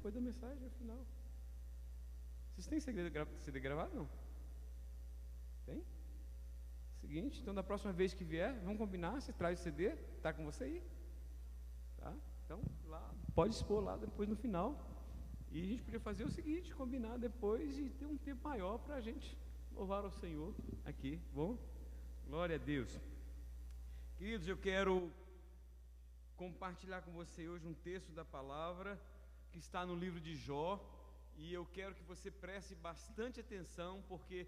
depois da mensagem, no final. Vocês têm CD gravado, não? Tem? Seguinte, então da próxima vez que vier, vamos combinar, você traz o CD, tá com você aí? Tá? Então, lá, pode expor lá depois no final. E a gente podia fazer o seguinte, combinar depois e ter um tempo maior para a gente louvar ao Senhor aqui, bom? Glória a Deus. Queridos, eu quero compartilhar com você hoje um texto da palavra que está no livro de Jó, e eu quero que você preste bastante atenção, porque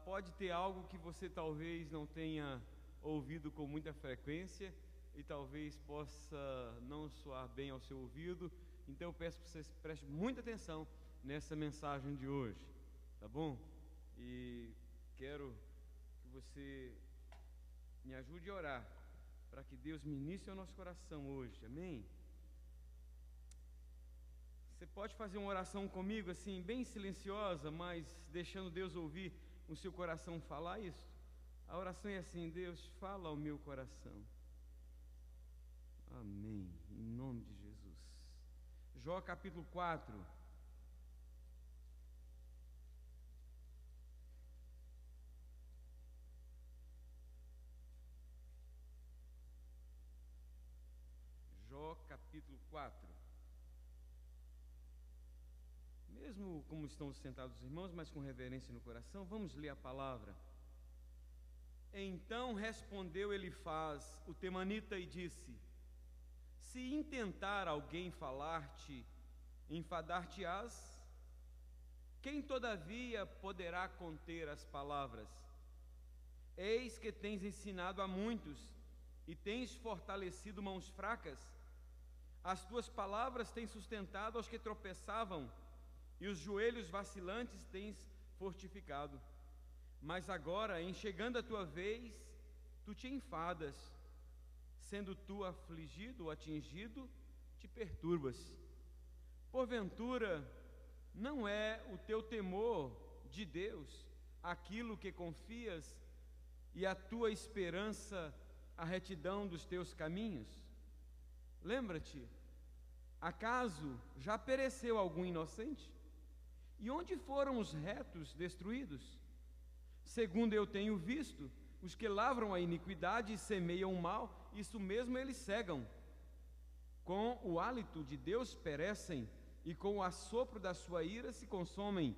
pode ter algo que você talvez não tenha ouvido com muita frequência e talvez possa não soar bem ao seu ouvido. Então eu peço que você preste muita atenção nessa mensagem de hoje, tá bom? E quero que você me ajude a orar para que Deus ministre ao nosso coração hoje, amém? Você pode fazer uma oração comigo assim, bem silenciosa, mas deixando Deus ouvir o seu coração falar isso? A oração é assim: Deus, fala ao meu coração. Amém, em nome de Jesus. Jó capítulo 4. Jó capítulo 4. Mesmo como estão sentados os irmãos, mas com reverência no coração, vamos ler a palavra. Então respondeu Elifaz, o temanita, e disse: se intentar alguém falar-te, enfadar-te-ás? Quem todavia poderá conter as palavras? Eis que tens ensinado a muitos e tens fortalecido mãos fracas. As tuas palavras têm sustentado aos que tropeçavam, e os joelhos vacilantes tens fortificado. Mas agora, em chegando a tua vez, tu te enfadas. Sendo tu afligido ou atingido, te perturbas. Porventura, não é o teu temor de Deus aquilo que confias, e a tua esperança a retidão dos teus caminhos? Lembra-te, acaso já pereceu algum inocente? E onde foram os retos destruídos? Segundo eu tenho visto, os que lavram a iniquidade e semeiam o mal, isso mesmo eles cegam. Com o hálito de Deus perecem, e com o assopro da sua ira se consomem.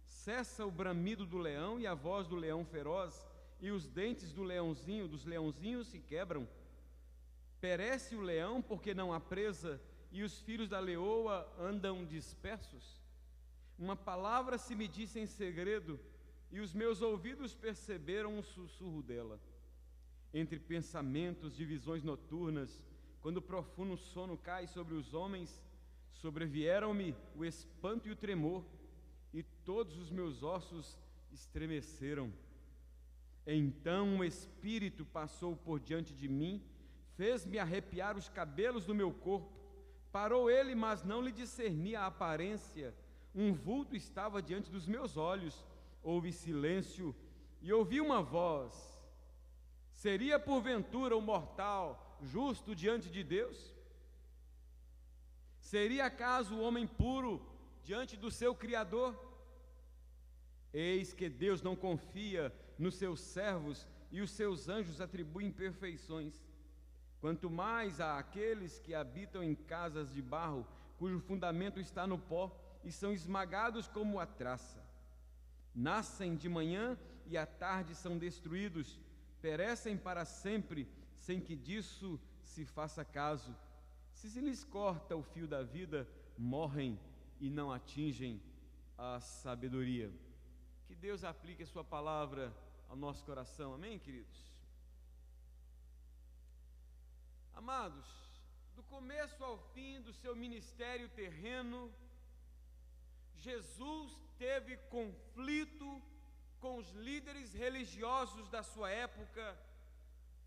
Cessa o bramido do leão e a voz do leão feroz, e os dentes dos leãozinhos se quebram. Perece o leão porque não há presa, e os filhos da leoa andam dispersos. Uma palavra se me disse em segredo, e os meus ouvidos perceberam um sussurro dela. Entre pensamentos de visões noturnas, quando profundo sono cai sobre os homens, sobrevieram-me o espanto e o tremor, e todos os meus ossos estremeceram. Então um espírito passou por diante de mim, fez-me arrepiar os cabelos do meu corpo. Parou ele, mas não lhe discerni a aparência. Um vulto estava diante dos meus olhos. Houve silêncio e ouvi uma voz: seria porventura o mortal justo diante de Deus? Seria acaso o homem puro diante do seu Criador? Eis que Deus não confia nos seus servos, e os seus anjos atribuem perfeições. Quanto mais a aqueles que habitam em casas de barro, cujo fundamento está no pó, e são esmagados como a traça. Nascem de manhã e à tarde são destruídos, perecem para sempre, sem que disso se faça caso. Se lhes corta o fio da vida, morrem e não atingem a sabedoria. Que Deus aplique a sua palavra ao nosso coração, amém, queridos? Amados, do começo ao fim do seu ministério terreno, Jesus teve conflito com os líderes religiosos da sua época,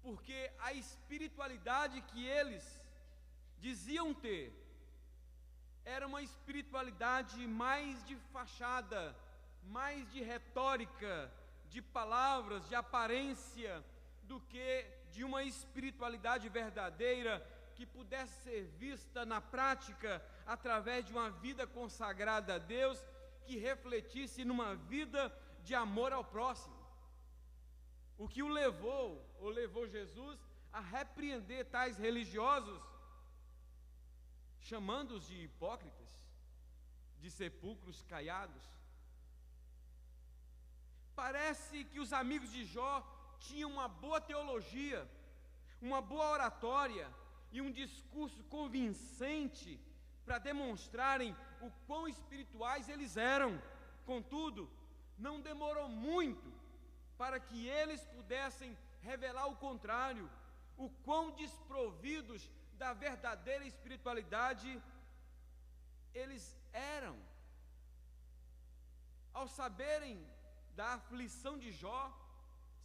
porque a espiritualidade que eles diziam ter era uma espiritualidade mais de fachada, mais de retórica, de palavras, de aparência, do que de uma espiritualidade verdadeira que pudesse ser vista na prática através de uma vida consagrada a Deus, que refletisse numa vida de amor ao próximo. O que levou Jesus a repreender tais religiosos, chamando-os de hipócritas, de sepulcros caiados. Parece que os amigos de Jó tinham uma boa teologia, uma boa oratória e um discurso convincente para demonstrarem o quão espirituais eles eram. Contudo, não demorou muito para que eles pudessem revelar o contrário, o quão desprovidos da verdadeira espiritualidade eles eram. Ao saberem da aflição de Jó,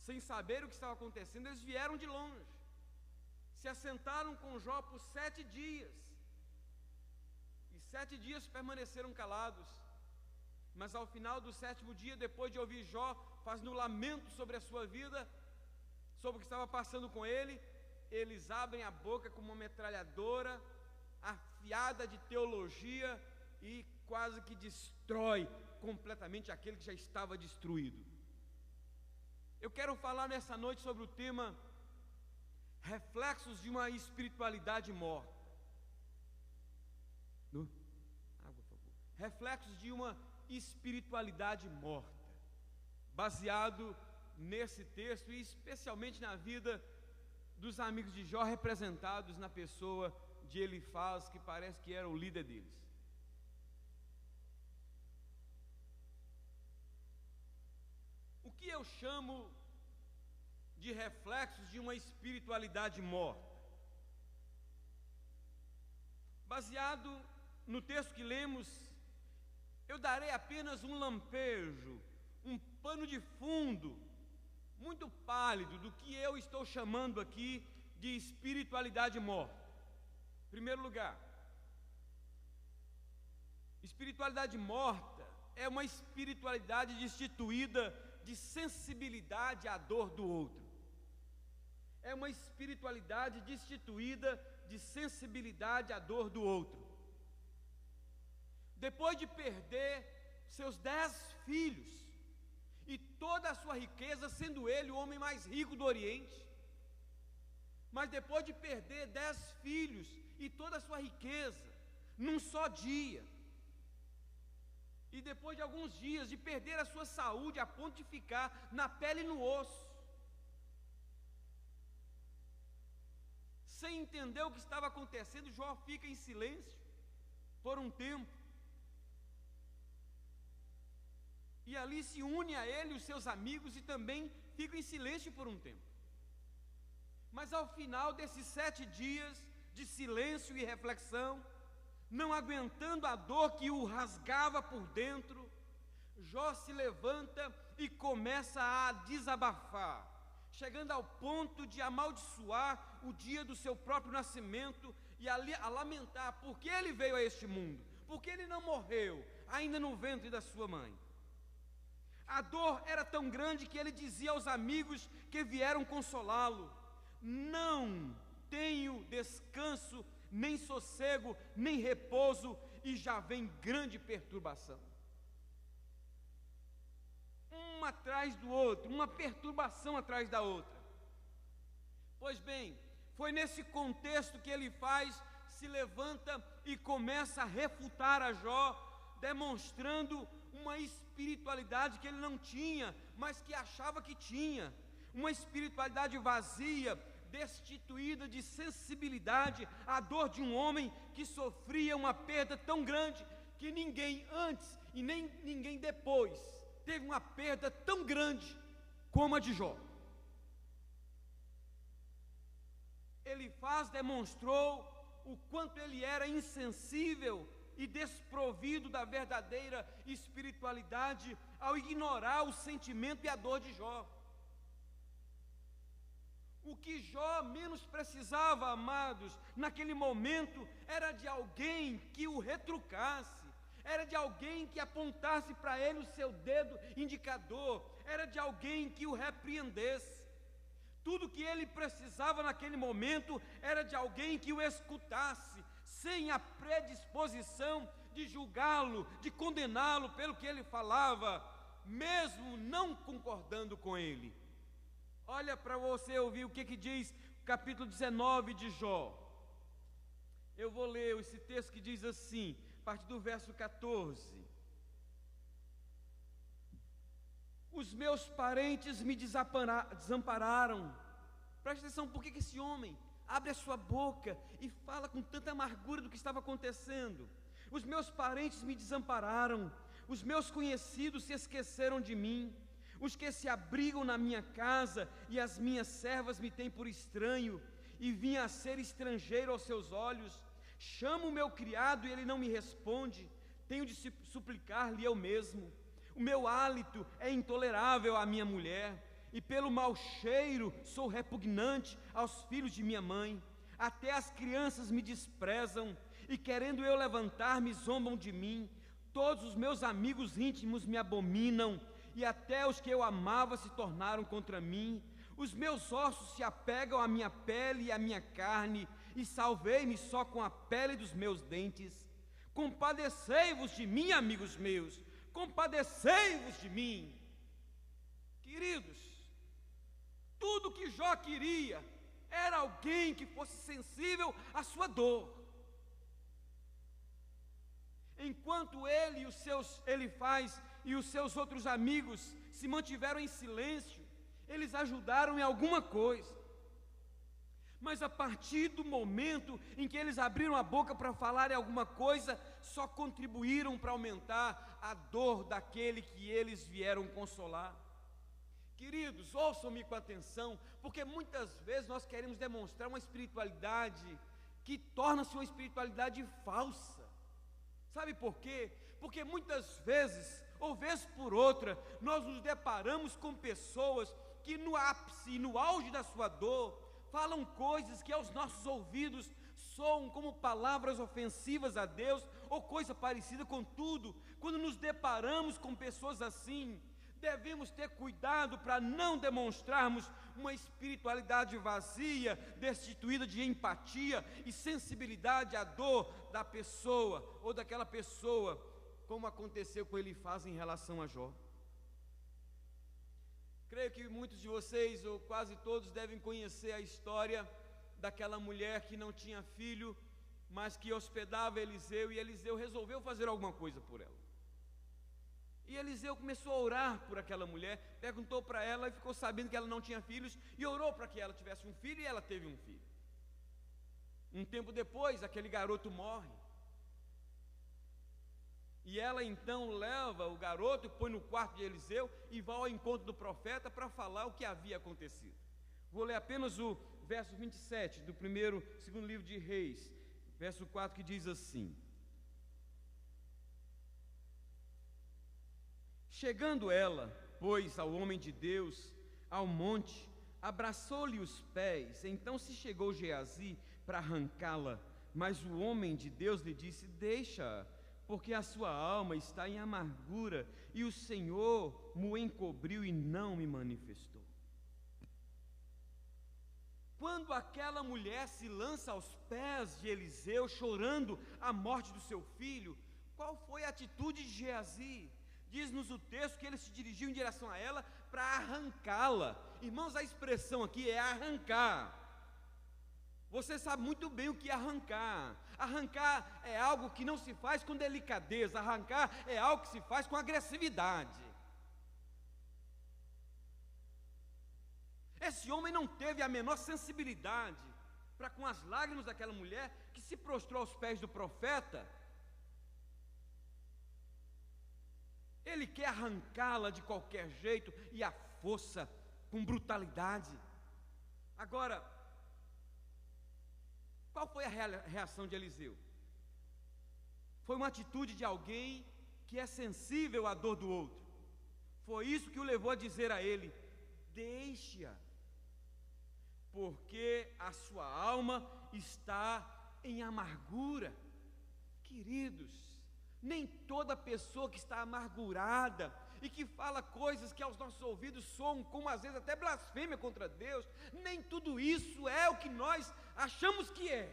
sem saber o que estava acontecendo, eles vieram de longe, se assentaram com Jó por 7 dias, e 7 dias permaneceram calados. Mas ao final do 7º dia, depois de ouvir Jó fazendo lamento sobre a sua vida, sobre o que estava passando com ele, eles abrem a boca com uma metralhadora afiada de teologia e quase que destrói completamente aquele que já estava destruído. Eu quero falar nessa noite sobre o tema reflexos de uma espiritualidade morta. Água, por favor. Reflexos de uma espiritualidade morta, baseado nesse texto e especialmente na vida dos amigos de Jó, representados na pessoa de Elifaz, que parece que era o líder deles. O que eu chamo de reflexos de uma espiritualidade morta? Baseado no texto que lemos, eu darei apenas um lampejo, um pano de fundo muito pálido do que eu estou chamando aqui de espiritualidade morta. Em primeiro lugar, espiritualidade morta é uma espiritualidade destituída de sensibilidade à dor do outro. É uma espiritualidade destituída de sensibilidade à dor do outro. Depois de perder seus 10 filhos e toda a sua riqueza, sendo ele o homem mais rico do Oriente, mas depois de perder 10 filhos e toda a sua riqueza num só dia, e depois de alguns dias de perder a sua saúde a ponto de ficar na pele e no osso, sem entender o que estava acontecendo, Jó fica em silêncio por um tempo. E ali se une a ele os seus amigos e também ficam em silêncio por um tempo. Mas ao final desses 7 dias de silêncio e reflexão, não aguentando a dor que o rasgava por dentro, Jó se levanta e começa a desabafar, chegando ao ponto de amaldiçoar o dia do seu próprio nascimento e a lamentar por que ele veio a este mundo, porque ele não morreu ainda no ventre da sua mãe. A dor era tão grande que ele dizia aos amigos que vieram consolá-lo: não tenho descanso, nem sossego, nem repouso, e já vem grande perturbação. Um atrás do outro, uma perturbação atrás da outra. Pois bem, foi nesse contexto que Elifaz se levanta e começa a refutar a Jó, demonstrando uma espiritualidade que ele não tinha, mas que achava que tinha, uma espiritualidade vazia, destituída de sensibilidade à dor de um homem que sofria uma perda tão grande que ninguém antes e nem ninguém depois teve uma perda tão grande como a de Jó. Elifaz demonstrou o quanto ele era insensível e desprovido da verdadeira espiritualidade ao ignorar o sentimento e a dor de Jó. O que Jó menos precisava, amados, naquele momento, era de alguém que o retrucasse, era de alguém que apontasse para ele o seu dedo indicador, era de alguém que o repreendesse. Tudo que ele precisava naquele momento era de alguém que o escutasse, sem a predisposição de julgá-lo, de condená-lo pelo que ele falava, mesmo não concordando com ele. Olha para você ouvir o que diz o capítulo 19 de Jó. Eu vou ler esse texto que diz assim, a partir do verso 14. Os meus parentes me desampararam. Preste atenção, por que esse homem abre a sua boca e fala com tanta amargura do que estava acontecendo? Os meus parentes me desampararam, os meus conhecidos se esqueceram de mim, os que se abrigam na minha casa e as minhas servas me têm por estranho, e vim a ser estrangeiro aos seus olhos. Chamo o meu criado e ele não me responde, tenho de suplicar-lhe eu mesmo. O meu hálito é intolerável à minha mulher, e pelo mau cheiro sou repugnante aos filhos de minha mãe. Até as crianças me desprezam, e querendo eu levantar-me, zombam de mim. Todos os meus amigos íntimos me abominam, e até os que eu amava se tornaram contra mim. Os meus ossos se apegam à minha pele e à minha carne, e salvei-me só com a pele dos meus dentes. Compadecei-vos de mim, amigos meus, compadecei-vos de mim. Queridos, tudo que Jó queria era alguém que fosse sensível à sua dor. Enquanto ele e Elifaz e os seus outros amigos se mantiveram em silêncio, eles ajudaram em alguma coisa. Mas a partir do momento em que eles abriram a boca para falar em alguma coisa, só contribuíram para aumentar a dor daquele que eles vieram consolar. Queridos, ouçam-me com atenção, porque muitas vezes nós queremos demonstrar uma espiritualidade que torna-se uma espiritualidade falsa. Sabe por quê? Porque muitas vezes, ou vez por outra, nós nos deparamos com pessoas que no ápice e no auge da sua dor, falam coisas que aos nossos ouvidos soam como palavras ofensivas a Deus, ou coisa parecida. Contudo, quando nos deparamos com pessoas assim, devemos ter cuidado para não demonstrarmos uma espiritualidade vazia, destituída de empatia e sensibilidade à dor da pessoa, ou daquela pessoa, como aconteceu com Elifaz em relação a Jó. Creio que muitos de vocês, ou quase todos, devem conhecer a história daquela mulher que não tinha filho, mas que hospedava Eliseu, e Eliseu resolveu fazer alguma coisa por ela. E Eliseu começou a orar por aquela mulher, perguntou para ela e ficou sabendo que ela não tinha filhos, e orou para que ela tivesse um filho, e ela teve um filho. Um tempo depois, aquele garoto morre. E ela então leva o garoto, põe no quarto de Eliseu e vai ao encontro do profeta para falar o que havia acontecido. Vou ler apenas o verso 27 do segundo livro de Reis, verso 4, que diz assim: Chegando ela, pois, ao homem de Deus, ao monte, abraçou-lhe os pés. Então se chegou Geazi para arrancá-la, mas o homem de Deus lhe disse: Deixa-a, porque a sua alma está em amargura, e o Senhor me encobriu e não me manifestou. Quando aquela mulher se lança aos pés de Eliseu, chorando a morte do seu filho, qual foi a atitude de Geazi? Diz-nos o texto que ele se dirigiu em direção a ela para arrancá-la. Irmãos, a expressão aqui é arrancar. Você sabe muito bem o que é arrancar. Arrancar é algo que não se faz com delicadeza. Arrancar é algo que se faz com agressividade. Esse homem não teve a menor sensibilidade para com as lágrimas daquela mulher que se prostrou aos pés do profeta. Ele quer arrancá-la de qualquer jeito e à força, com brutalidade. Agora, qual foi a reação de Eliseu? Foi uma atitude de alguém que é sensível à dor do outro. Foi isso que o levou a dizer a ele: Deixe-a, porque a sua alma está em amargura. Queridos, Nem toda pessoa que está amargurada e que fala coisas que aos nossos ouvidos soam como às vezes até blasfêmia contra Deus, nem tudo isso é o que nós achamos que é.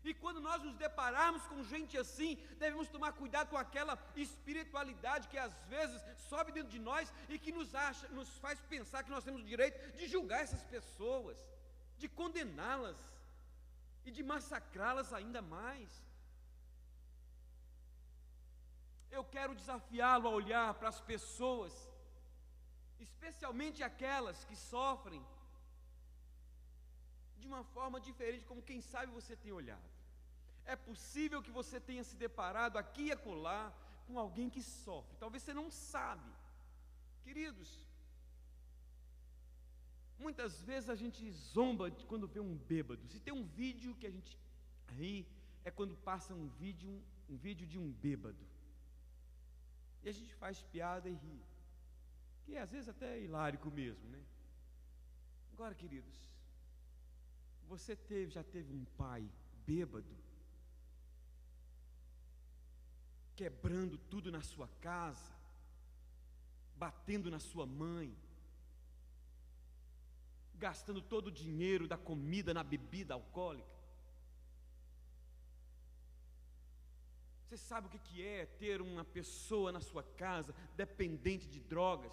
E quando nós nos depararmos com gente assim, devemos tomar cuidado com aquela espiritualidade que às vezes sobe dentro de nós e que nos faz pensar que nós temos o direito de julgar essas pessoas, de condená-las e de massacrá-las ainda mais. Eu quero desafiá-lo a olhar para as pessoas, especialmente aquelas que sofrem, de uma forma diferente, como quem sabe você tem olhado. É possível que você tenha se deparado aqui e acolá com alguém que sofre, talvez você não sabe. Queridos, muitas vezes a gente zomba quando vê um bêbado. Se tem um vídeo que a gente ri, é quando passa um vídeo de um bêbado. E a gente faz piada e ri, que às vezes até é hilárico mesmo, né? Agora, queridos, você já teve um pai bêbado, quebrando tudo na sua casa, batendo na sua mãe, gastando todo o dinheiro da comida na bebida alcoólica? Você sabe o que é ter uma pessoa na sua casa dependente de drogas?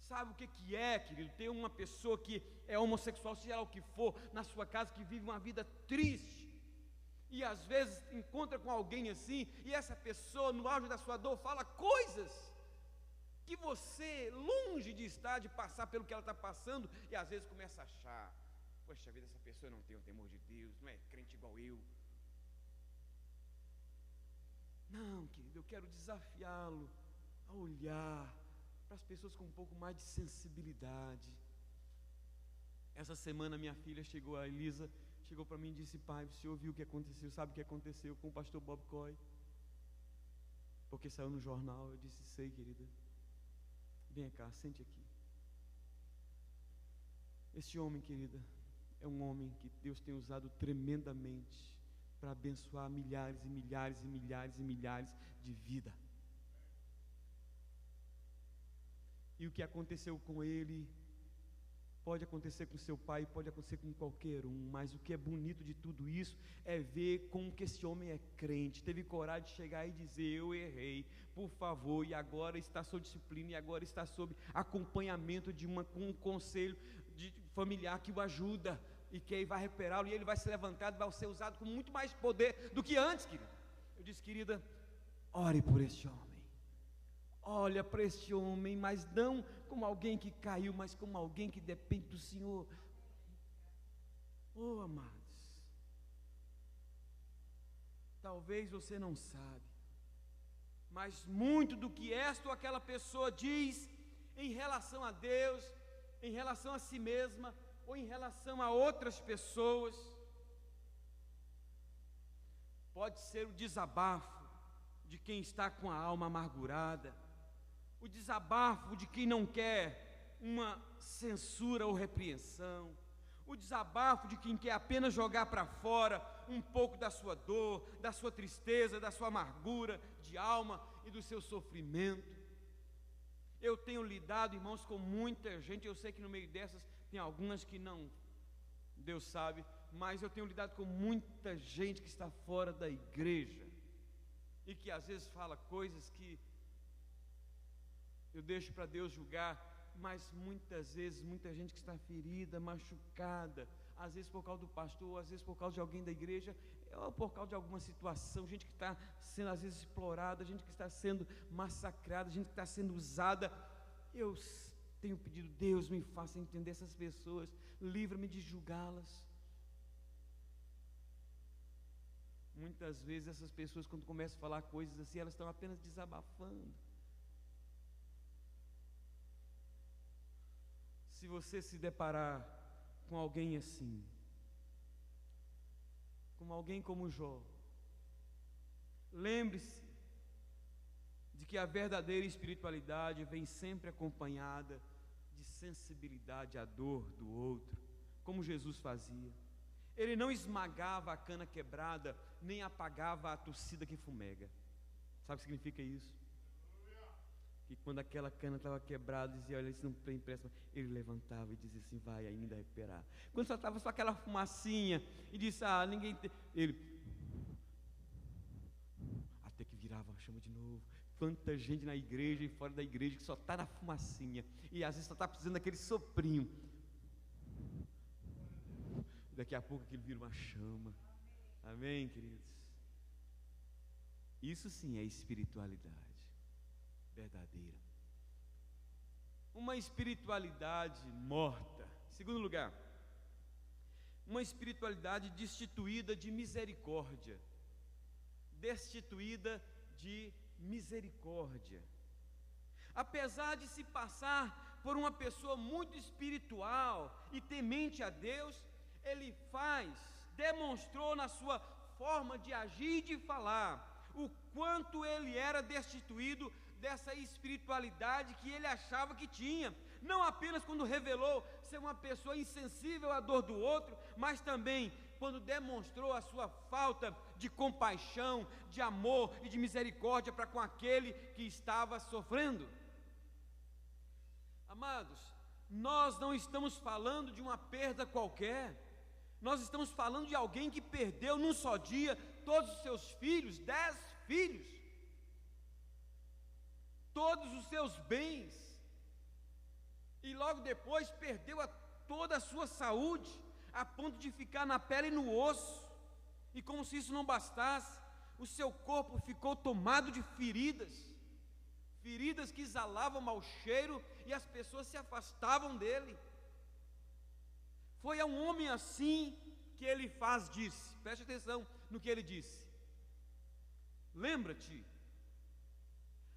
Sabe o que é, querido, ter uma pessoa que é homossexual, seja lá o que for, na sua casa, que vive uma vida triste, e às vezes encontra com alguém assim, e essa pessoa, no auge da sua dor, fala coisas que você, longe de estar, de passar pelo que ela está passando, e às vezes começa a achar: poxa vida, essa pessoa não tem o temor de Deus, não é crente igual eu. Não, querido, eu quero desafiá-lo a olhar para as pessoas com um pouco mais de sensibilidade. Essa semana minha filha chegou, a Elisa, chegou para mim e disse: pai, você ouviu o que aconteceu? Sabe o que aconteceu com o pastor Bob Coy? Porque saiu no jornal. Eu disse: sei, querida. Vem cá, sente aqui. Esse homem, querida, é um homem que Deus tem usado tremendamente para abençoar milhares e milhares e milhares e milhares de vidas. E o que aconteceu com ele pode acontecer com seu pai, pode acontecer com qualquer um, mas o que é bonito de tudo isso é ver como que esse homem é crente, teve coragem de chegar e dizer: eu errei, por favor, e agora está sob disciplina, e agora está sob acompanhamento de um conselho familiar que o ajuda, e que aí vai recuperá-lo, e ele vai ser levantado, vai ser usado com muito mais poder do que antes, querido. Eu disse: querida, ore por este homem, olha para este homem, mas não como alguém que caiu, mas como alguém que depende do Senhor. Oh, amados, talvez você não sabe, mas muito do que esta ou aquela pessoa diz em relação a Deus, em relação a si mesma, ou em relação a outras pessoas, pode ser o desabafo de quem está com a alma amargurada, o desabafo de quem não quer uma censura ou repreensão, o desabafo de quem quer apenas jogar para fora um pouco da sua dor, da sua tristeza, da sua amargura de alma e do seu sofrimento. Eu tenho lidado, irmãos, com muita gente. Eu sei que no meio dessas tem algumas que não, Deus sabe, mas eu tenho lidado com muita gente que está fora da igreja e que às vezes fala coisas que eu deixo para Deus julgar, mas muitas vezes muita gente que está ferida, machucada, às vezes por causa do pastor, às vezes por causa de alguém da igreja, ou por causa de alguma situação, gente que está sendo às vezes explorada, gente que está sendo massacrada, gente que está sendo usada. Eu tenho pedido: Deus, me faça entender essas pessoas, livra-me de julgá-las. Muitas vezes essas pessoas, quando começam a falar coisas assim, elas estão apenas desabafando. Se você se deparar com alguém assim, com alguém como Jó, lembre-se de que a verdadeira espiritualidade vem sempre acompanhada de sensibilidade à dor do outro, como Jesus fazia. Ele não esmagava a cana quebrada, nem apagava a torcida que fumega. Sabe o que significa isso? Que quando aquela cana estava quebrada, dizia, olha, isso não tem pressa, ele levantava e dizia assim, vai ainda recuperar. Quando só estava só aquela fumacinha, e disse, ninguém tem, ele, até que virava a chama de novo. Quanta gente na igreja e fora da igreja que só está na fumacinha, e às vezes só está precisando daquele soprinho. Daqui a pouco aquilo vira uma chama. Amém, queridos? Isso sim é espiritualidade verdadeira. Uma espiritualidade morta. Segundo lugar, uma espiritualidade destituída de misericórdia. Destituída de misericórdia. Apesar de se passar por uma pessoa muito espiritual e temente a Deus, ele demonstrou na sua forma de agir e de falar, o quanto ele era destituído dessa espiritualidade que ele achava que tinha, não apenas quando revelou ser uma pessoa insensível à dor do outro, mas também quando demonstrou a sua falta de compaixão, de amor e de misericórdia para com aquele que estava sofrendo. Amados, nós não estamos falando de uma perda qualquer, nós estamos falando de alguém que perdeu num só dia todos os seus filhos, 10 filhos, todos os seus bens, e logo depois perdeu toda a sua saúde, a ponto de ficar na pele e no osso, e como se isso não bastasse, o seu corpo ficou tomado de feridas que exalavam mau cheiro, e as pessoas se afastavam dele. Foi a um homem assim que Elifaz disse, preste atenção no que ele disse: lembra-te,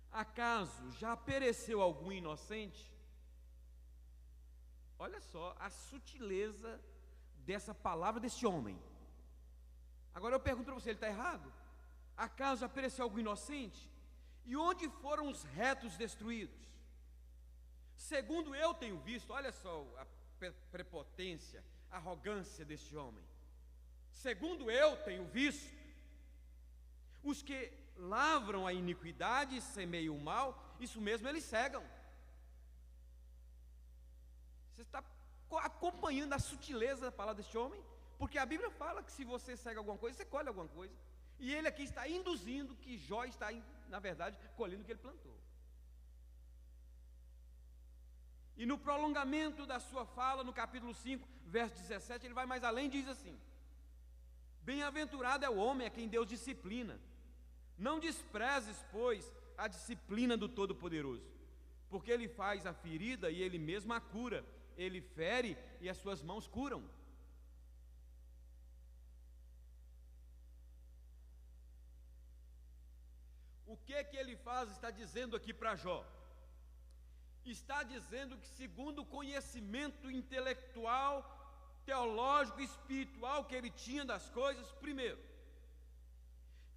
acaso já pereceu algum inocente? Olha só a sutileza dessa palavra desse homem. Agora eu pergunto para você, ele está errado? Acaso já pereceu algum inocente? E onde foram os retos destruídos? Segundo eu tenho visto, olha só a prepotência, a arrogância deste homem. Segundo eu tenho visto, os que lavram a iniquidade e semeiam o mal, isso mesmo eles cegam. Você está acompanhando a sutileza da palavra deste homem? Porque a Bíblia fala que se você cega alguma coisa, você colhe alguma coisa. E ele aqui está induzindo que Jó está, na verdade, colhendo o que ele plantou. E no prolongamento da sua fala, no capítulo 5, verso 17, ele vai mais além e diz assim: bem-aventurado é o homem a quem Deus disciplina. Não desprezes, pois, a disciplina do Todo-Poderoso, porque ele faz a ferida e ele mesmo a cura. Ele fere e as suas mãos curam. O que ele faz está dizendo aqui para Jó? Está dizendo que, segundo o conhecimento intelectual, teológico e espiritual que ele tinha das coisas, primeiro,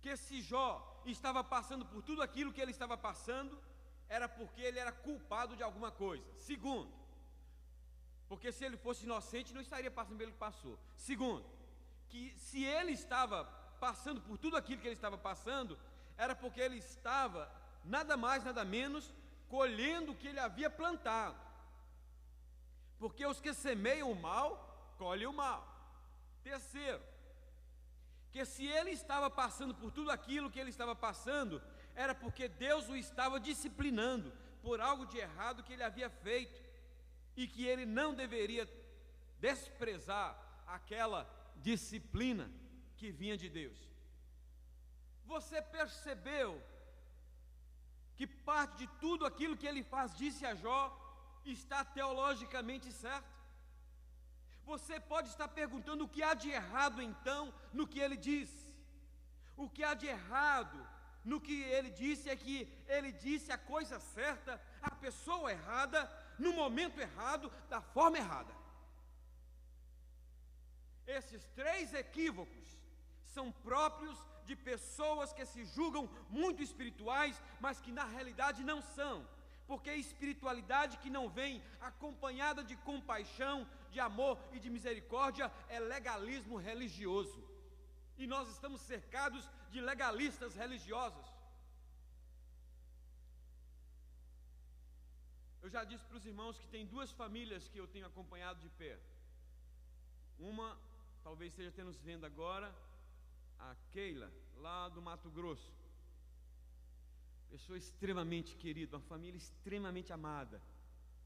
que se Jó estava passando por tudo aquilo que ele estava passando, era porque ele era culpado de alguma coisa. Segundo, porque se ele fosse inocente, não estaria passando pelo que passou. Segundo, que se ele estava passando por tudo aquilo que ele estava passando, era porque ele estava, nada mais, nada menos, colhendo o que ele havia plantado. Porque os que semeiam o mal, colhem o mal. Terceiro, que se ele estava passando por tudo aquilo que ele estava passando, era porque Deus o estava disciplinando por algo de errado que ele havia feito, e que ele não deveria desprezar aquela disciplina que vinha de Deus. Você percebeu que parte de tudo aquilo que ele faz, disse a Jó, está teologicamente certo? Você pode estar perguntando o que há de errado então no que ele disse. O que há de errado no que ele disse é que ele disse a coisa certa, a pessoa errada, no momento errado, da forma errada. Esses 3 equívocos são próprios de pessoas que se julgam muito espirituais, mas que na realidade não são, porque a espiritualidade que não vem acompanhada de compaixão, de amor e de misericórdia é legalismo religioso. E nós estamos cercados de legalistas religiosos. Eu já disse para os irmãos que tem duas famílias que eu tenho acompanhado de perto. Uma, talvez esteja até nos vendo agora, a Keila, lá do Mato Grosso. Pessoa extremamente querida, uma família extremamente amada.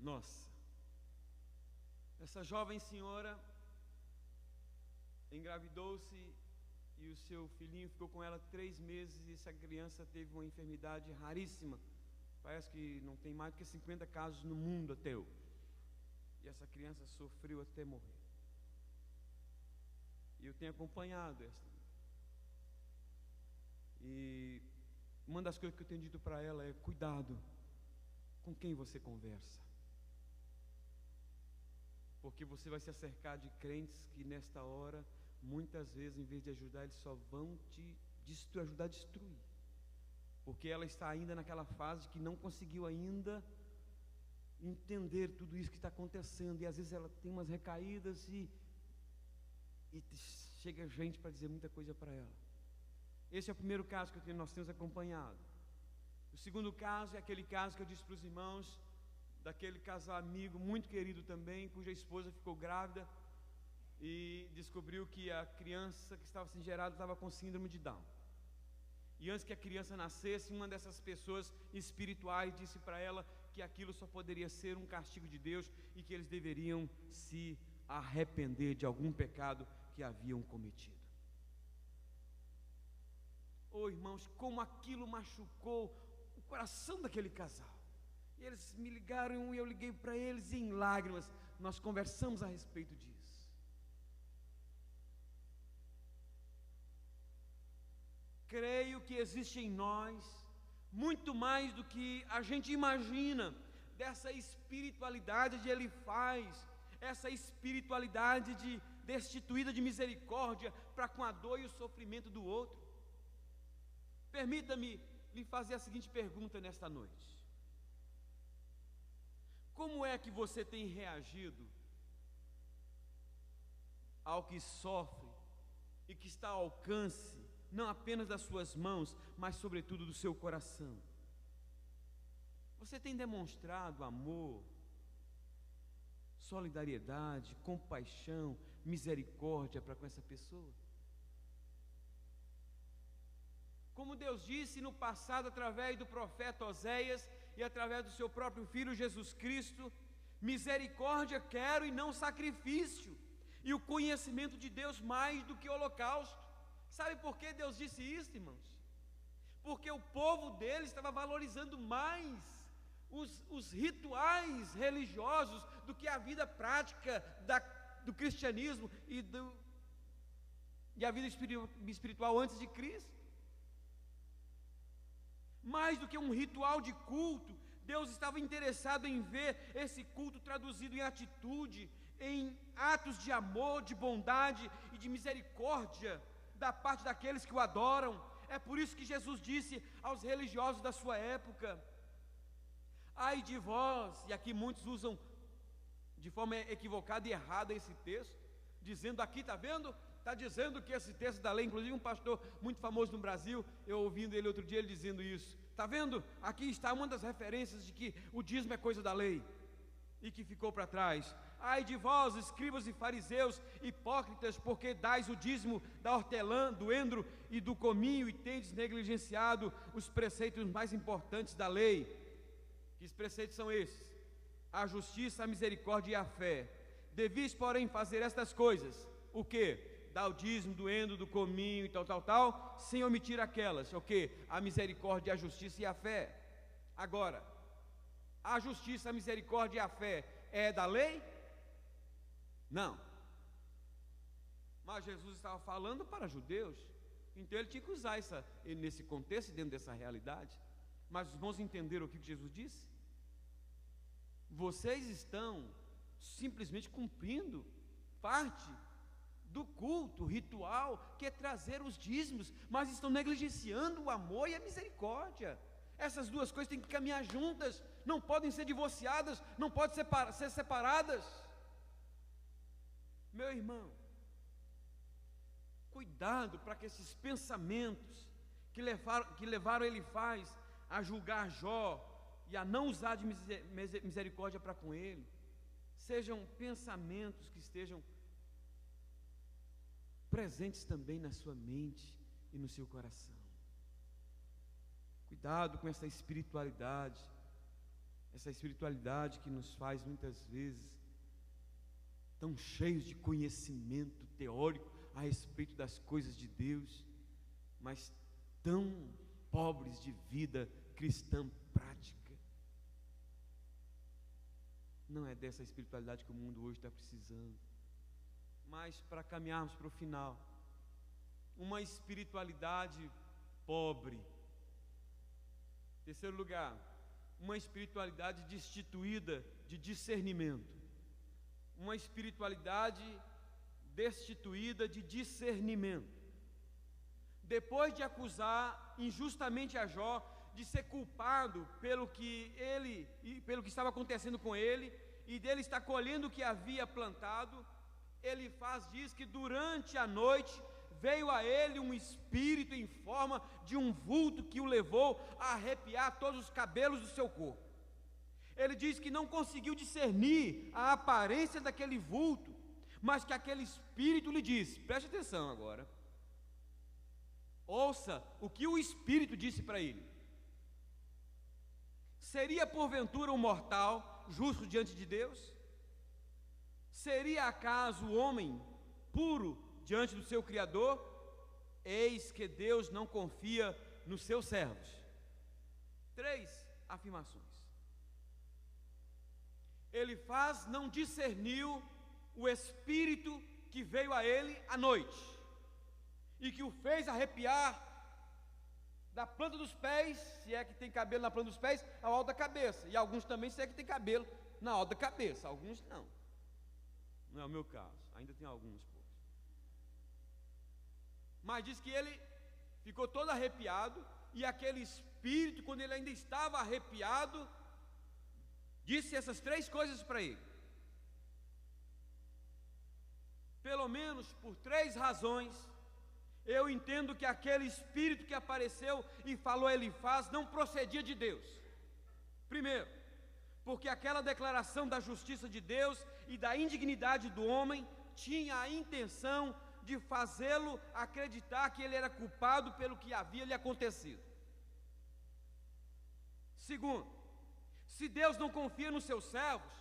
Nossa, essa jovem senhora engravidou-se e o seu filhinho ficou com ela 3 meses e essa criança teve uma enfermidade raríssima. Parece que não tem mais do que 50 casos no mundo até hoje. E essa criança sofreu até morrer. E eu tenho acompanhado essa. E uma das coisas que eu tenho dito para ela é: cuidado com quem você conversa. Porque você vai se acercar de crentes que nesta hora, muitas vezes, em vez de ajudar, eles só vão te ajudar a destruir. Porque ela está ainda naquela fase que não conseguiu ainda entender tudo isso que está acontecendo. E às vezes ela tem umas recaídas e chega gente para dizer muita coisa para ela. Esse é o primeiro caso que nós temos acompanhado. O segundo caso é aquele caso que eu disse para os irmãos, daquele casal amigo, muito querido também, cuja esposa ficou grávida e descobriu que a criança que estava sendo gerada estava com síndrome de Down. E antes que a criança nascesse, uma dessas pessoas espirituais disse para ela que aquilo só poderia ser um castigo de Deus e que eles deveriam se arrepender de algum pecado que haviam cometido. Oh, irmãos, como aquilo machucou o coração daquele casal. E eles me ligaram e eu liguei para eles e em lágrimas nós conversamos a respeito disso. Creio que existe em nós muito mais do que a gente imagina dessa espiritualidade de Elifaz, essa espiritualidade destituída de misericórdia para com a dor e o sofrimento do outro. Permita-me lhe fazer a seguinte pergunta nesta noite: como é que você tem reagido ao que sofre e que está ao alcance, não apenas das suas mãos, mas sobretudo do seu coração? Você tem demonstrado amor, solidariedade, compaixão, misericórdia para com essa pessoa? Como Deus disse no passado através do profeta Oséias e através do seu próprio Filho Jesus Cristo: misericórdia quero e não sacrifício, e o conhecimento de Deus mais do que holocausto. Sabe por que Deus disse isso, irmãos? Porque o povo dele estava valorizando mais os rituais religiosos do que a vida prática do cristianismo e a vida espiritual antes de Cristo. Mais do que um ritual de culto, Deus estava interessado em ver esse culto traduzido em atitude, em atos de amor, de bondade e de misericórdia da parte daqueles que o adoram. É por isso que Jesus disse aos religiosos da sua época: ai de vós, e aqui muitos usam de forma equivocada e errada esse texto, dizendo aqui, está vendo? Está dizendo que esse texto da lei, inclusive um pastor muito famoso no Brasil, eu ouvindo ele outro dia, ele dizendo isso. Está vendo? Aqui está uma das referências de que o dízimo é coisa da lei e que ficou para trás. Ai de vós, escribas e fariseus, hipócritas, porque dais o dízimo da hortelã, do endro e do cominho e tendes negligenciado os preceitos mais importantes da lei. Que preceitos são esses? A justiça, a misericórdia e a fé. Devis, porém, fazer estas coisas. O quê? Dar o dízimo do endro, do cominho e tal, sem omitir aquelas. O quê? A misericórdia, a justiça e a fé. Agora, a justiça, a misericórdia e a fé é da lei? Não. Mas Jesus estava falando para judeus, então ele tinha que usar nesse contexto, dentro dessa realidade. Mas os irmãos entenderam o que Jesus disse? Vocês estão simplesmente cumprindo parte do culto ritual, que é trazer os dízimos, mas estão negligenciando o amor e a misericórdia. Essas duas coisas têm que caminhar juntas, não podem ser divorciadas, não podem ser separadas. Meu irmão, cuidado para que esses pensamentos que levaram Elifaz a julgar Jó e a não usar de misericórdia para com ele, sejam pensamentos que estejam presentes também na sua mente e no seu coração. Cuidado com essa espiritualidade que nos faz muitas vezes tão cheios de conhecimento teórico a respeito das coisas de Deus, mas tão pobres de vida cristã prática. Não é dessa espiritualidade que o mundo hoje está precisando. Mas para caminharmos para o final, uma espiritualidade pobre. Terceiro lugar, uma espiritualidade destituída de discernimento. Uma espiritualidade destituída de discernimento. Depois de acusar injustamente a Jó de ser culpado pelo que estava acontecendo com ele e dele estar colhendo o que havia plantado, Elifaz diz que durante a noite veio a ele um espírito em forma de um vulto que o levou a arrepiar todos os cabelos do seu corpo. Ele diz que não conseguiu discernir a aparência daquele vulto, mas que aquele espírito lhe disse, preste atenção agora, ouça o que o espírito disse para ele: seria porventura um mortal justo diante de Deus? Seria acaso o homem puro diante do seu Criador? Eis que Deus não confia nos seus servos. 3 afirmações. Elifaz não discerniu o espírito que veio a ele à noite e que o fez arrepiar da planta dos pés, se é que tem cabelo na planta dos pés, ao alto da cabeça, e alguns também, se é que tem cabelo na alta da cabeça, alguns não. Não é o meu caso, ainda tem alguns poucos. Mas diz que ele ficou todo arrepiado, e aquele espírito, quando ele ainda estava arrepiado, disse essas 3 coisas para ele. Pelo menos por 3 razões, eu entendo que aquele espírito que apareceu e falou a Elifaz não procedia de Deus. Primeiro, porque aquela declaração da justiça de Deus e da indignidade do homem tinha a intenção de fazê-lo acreditar que ele era culpado pelo que havia lhe acontecido. Segundo, se Deus não confia nos seus servos,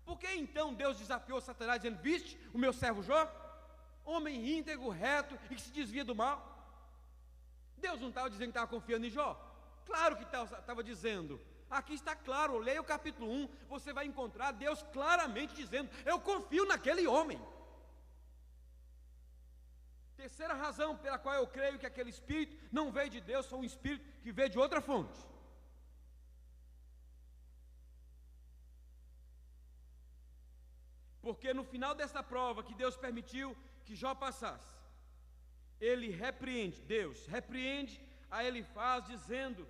por que então Deus desafiou Satanás dizendo: viste o meu servo Jó? Homem íntegro, reto e que se desvia do mal. Deus não estava dizendo que estava confiando em Jó? Claro que estava dizendo. Aqui está claro, leia o capítulo 1, você vai encontrar Deus claramente dizendo: eu confio naquele homem. Terceira razão pela qual eu creio que aquele espírito não veio de Deus, foi um espírito que veio de outra fonte. Porque no final dessa prova que Deus permitiu que Jó passasse, Deus repreende a Elifaz dizendo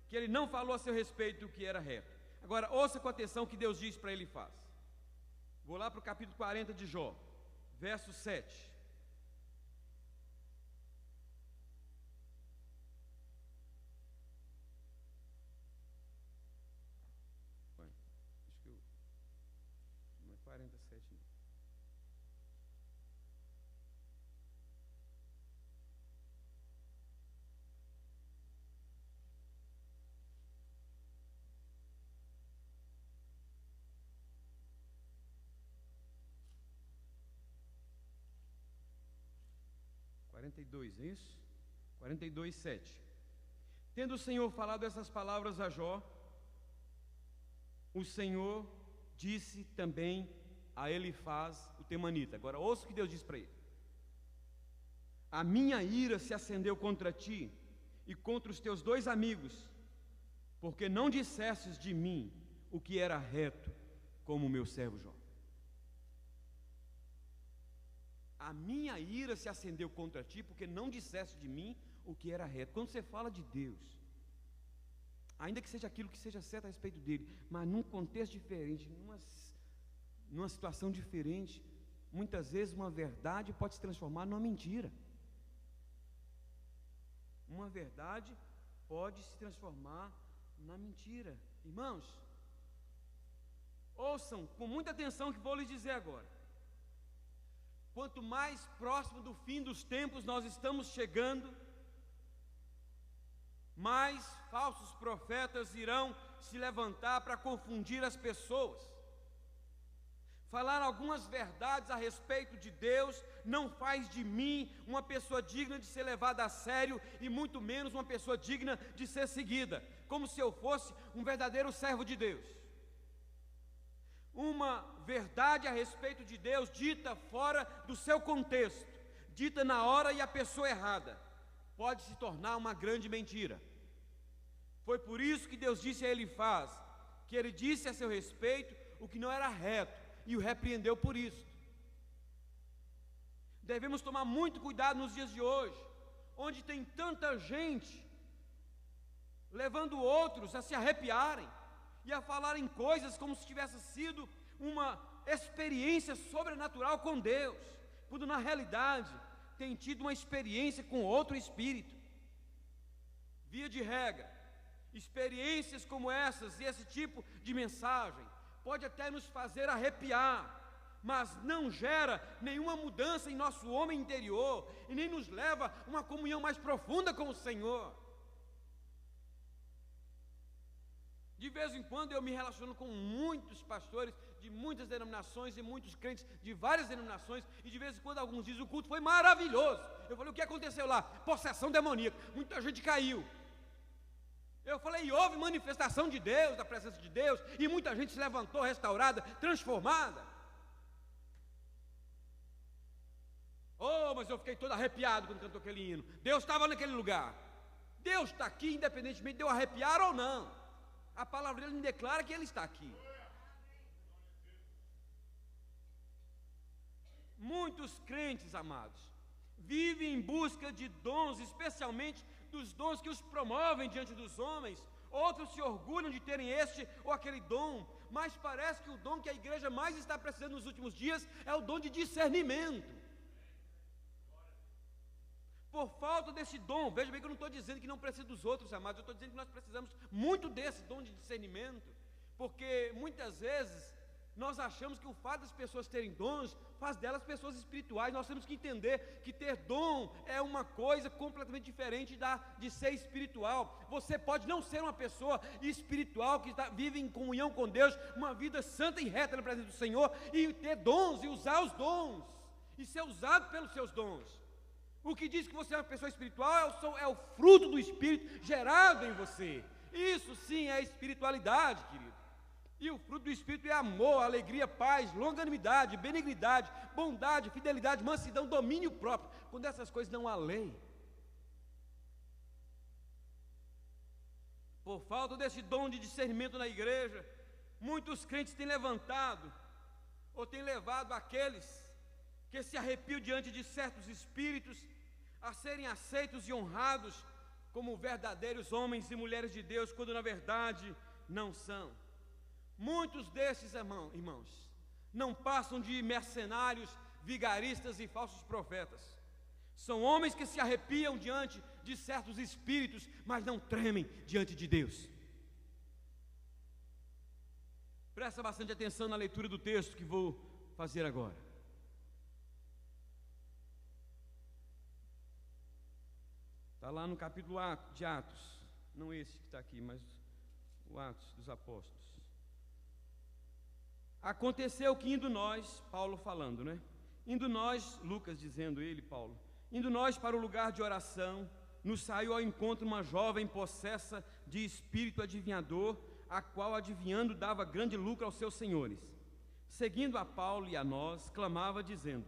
que ele não falou a seu respeito do que era reto. Agora, ouça com atenção o que Deus diz para Elifaz. Vou lá para o capítulo 40 de Jó, verso 7. Acho que não é 47 não. É isso? 42, 7. Tendo o Senhor falado essas palavras a Jó, o Senhor disse também a Elifaz, o temanita. Agora ouça o que Deus diz para ele: a minha ira se acendeu contra ti e contra os teus 2 amigos, porque não dissestes de mim o que era reto, como o meu servo Jó. A minha ira se acendeu contra ti, porque não disseste de mim o que era reto. Quando você fala de Deus, ainda que seja aquilo que seja certo a respeito dele, mas num contexto diferente, numa situação diferente, muitas vezes uma verdade pode se transformar numa mentira. Uma verdade pode se transformar na mentira. Irmãos, ouçam com muita atenção o que vou lhes dizer agora. Quanto mais próximo do fim dos tempos nós estamos chegando, mais falsos profetas irão se levantar para confundir as pessoas. Falar algumas verdades a respeito de Deus não faz de mim uma pessoa digna de ser levada a sério e muito menos uma pessoa digna de ser seguida, como se eu fosse um verdadeiro servo de Deus. Uma verdade a respeito de Deus dita fora do seu contexto, dita na hora e a pessoa errada, pode se tornar uma grande mentira. Foi por isso que Deus disse a Elifaz, que ele disse a seu respeito o que não era reto, e o repreendeu por isso. Devemos tomar muito cuidado nos dias de hoje, onde tem tanta gente levando outros a se arrepiarem e a falarem coisas como se tivesse sido uma experiência sobrenatural com Deus, quando na realidade tem tido uma experiência com outro espírito. Via de regra, experiências como essas e esse tipo de mensagem pode até nos fazer arrepiar, mas não gera nenhuma mudança em nosso homem interior e nem nos leva a uma comunhão mais profunda com o Senhor. De vez em quando eu me relaciono com muitos pastores de muitas denominações e muitos crentes de várias denominações, e de vez em quando alguns dizem: o culto foi maravilhoso. Eu falei: o que aconteceu lá? Possessão demoníaca, muita gente caiu. Eu falei: houve manifestação de Deus, da presença de Deus, e muita gente se levantou, restaurada, transformada. Oh, mas eu fiquei todo arrepiado quando cantou aquele hino. Deus estava naquele lugar. Deus está aqui, independentemente de eu arrepiar ou não. A palavra dele me declara que ele está aqui. Muitos crentes, amados, vivem em busca de dons, especialmente dos dons que os promovem diante dos homens. Outros se orgulham de terem este ou aquele dom, mas parece que o dom que a igreja mais está precisando nos últimos dias é o dom de discernimento. Por falta desse dom, veja bem que eu não estou dizendo que não precisa dos outros, amados, eu estou dizendo que nós precisamos muito desse dom de discernimento, porque muitas vezes nós achamos que o fato das pessoas terem dons faz delas pessoas espirituais. Nós temos que entender que ter dom é uma coisa completamente diferente de ser espiritual. Você pode não ser uma pessoa espiritual que vive em comunhão com Deus, uma vida santa e reta na presença do Senhor, e ter dons e usar os dons e ser usado pelos seus dons. O que diz que você é uma pessoa espiritual é o fruto do Espírito gerado em você. Isso sim é espiritualidade, querido. E o fruto do Espírito é amor, alegria, paz, longanimidade, benignidade, bondade, fidelidade, mansidão, domínio próprio. Quando essas coisas não há lei. Por falta desse dom de discernimento na igreja, muitos crentes têm levantado, ou têm levado aqueles que se arrepiam diante de certos espíritos a serem aceitos e honrados como verdadeiros homens e mulheres de Deus, quando na verdade não são. Muitos desses irmãos não passam de mercenários, vigaristas e falsos profetas. São homens que se arrepiam diante de certos espíritos, mas não tremem diante de Deus. Presta bastante atenção na leitura do texto que vou fazer agora. Está lá no capítulo de Atos, não esse que está aqui, mas o Atos dos Apóstolos. Aconteceu que indo nós, Paulo falando, né? Indo nós, Lucas dizendo ele, Paulo, indo nós para o lugar de oração, nos saiu ao encontro uma jovem possessa de espírito adivinhador, a qual adivinhando dava grande lucro aos seus senhores. Seguindo a Paulo e a nós, clamava dizendo: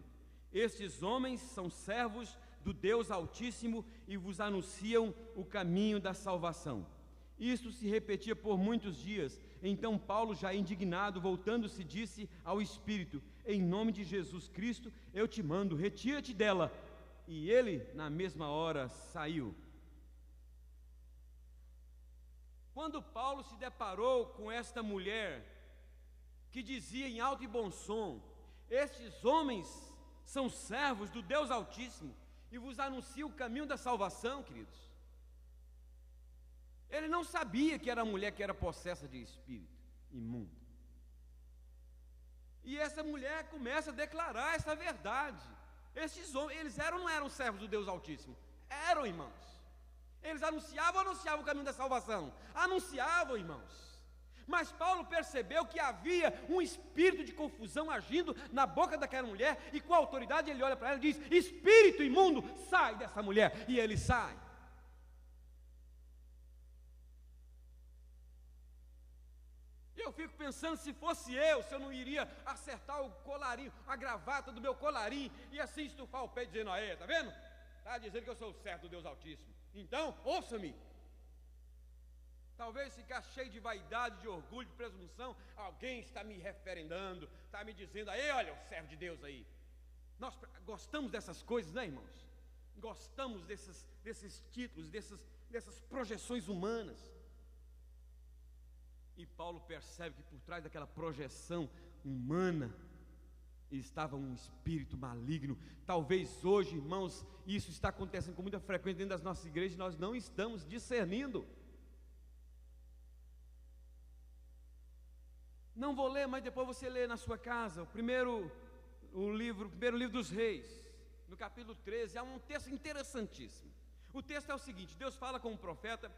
estes homens são servos do Deus Altíssimo e vos anunciam o caminho da salvação. Isto se repetia por muitos dias. Então Paulo, já indignado, voltando-se, disse ao Espírito: em nome de Jesus Cristo, eu te mando, retira-te dela. E ele, na mesma hora, saiu. Quando Paulo se deparou com esta mulher, que dizia em alto e bom som: estes homens são servos do Deus Altíssimo e vos anunciam o caminho da salvação, queridos. Ele não sabia que era a mulher que era possessa de espírito imundo. E essa mulher começa a declarar essa verdade. Esses homens, eles eram ou não eram servos do Deus Altíssimo? Eram, irmãos. Eles anunciavam o caminho da salvação? Anunciavam, irmãos. Mas Paulo percebeu que havia um espírito de confusão agindo na boca daquela mulher, e com autoridade ele olha para ela e diz: espírito imundo, sai dessa mulher. E ele sai. Eu fico pensando, se fosse se eu não iria acertar o colarinho, a gravata do meu colarinho, e assim estufar o peito, dizendo: tá vendo? Está dizendo que eu sou o servo do Deus Altíssimo. Então, ouça-me. Talvez ficar cheio de vaidade, de orgulho, de presunção. Alguém está me referendando, está me dizendo: aí, olha, o servo de Deus aí. Nós gostamos dessas coisas, né, irmãos? Gostamos desses títulos, dessas projeções humanas. E Paulo percebe que por trás daquela projeção humana estava um espírito maligno. Talvez hoje, irmãos, isso está acontecendo com muita frequência dentro das nossas igrejas, e nós não estamos discernindo. Não vou ler, mas depois você lê na sua casa, o primeiro livro dos Reis, no capítulo 13, há um texto interessantíssimo. O texto é o seguinte: Deus fala com o profeta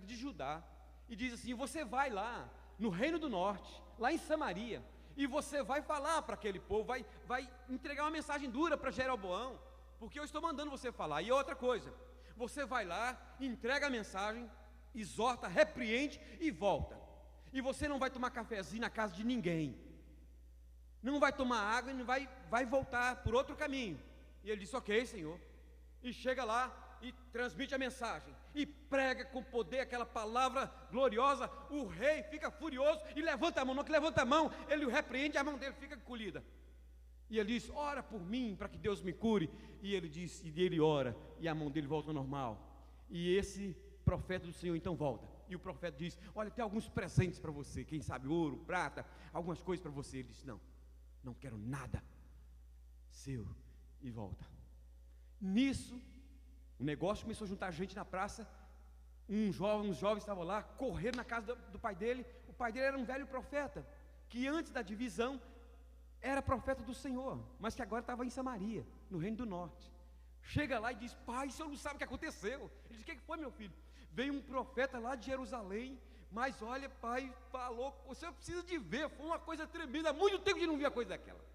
de Judá, e diz assim: você vai lá no Reino do Norte, lá em Samaria, e você vai falar para aquele povo, vai entregar uma mensagem dura para Jeroboão, porque eu estou mandando você falar. E outra coisa, você vai lá, entrega a mensagem, exorta, repreende e volta. E você não vai tomar cafezinho na casa de ninguém, não vai tomar água, e vai voltar por outro caminho. E ele disse: ok, Senhor. E chega lá e transmite a mensagem, e prega com poder aquela palavra gloriosa. O rei fica furioso e levanta a mão. Não que levanta a mão, ele o repreende, a mão dele fica encolhida. E ele diz: ora por mim, para que Deus me cure. E ele diz, e ele ora, e a mão dele volta ao normal. E esse profeta do Senhor então volta, e o profeta diz: olha, tem alguns presentes para você, quem sabe ouro, prata, algumas coisas para você. Ele diz: não quero nada seu. E volta. Nisso, o negócio começou a juntar gente na praça. Uns jovens estavam lá, correram na casa do pai dele. O pai dele era um velho profeta, que antes da divisão era profeta do Senhor, mas que agora estava em Samaria, no Reino do Norte. Chega lá e diz: pai, o senhor não sabe o que aconteceu. Ele diz: o que foi, meu filho? Veio um profeta lá de Jerusalém, mas olha, pai, falou, o senhor precisa de ver, foi uma coisa tremenda, há muito tempo que não via coisa daquela.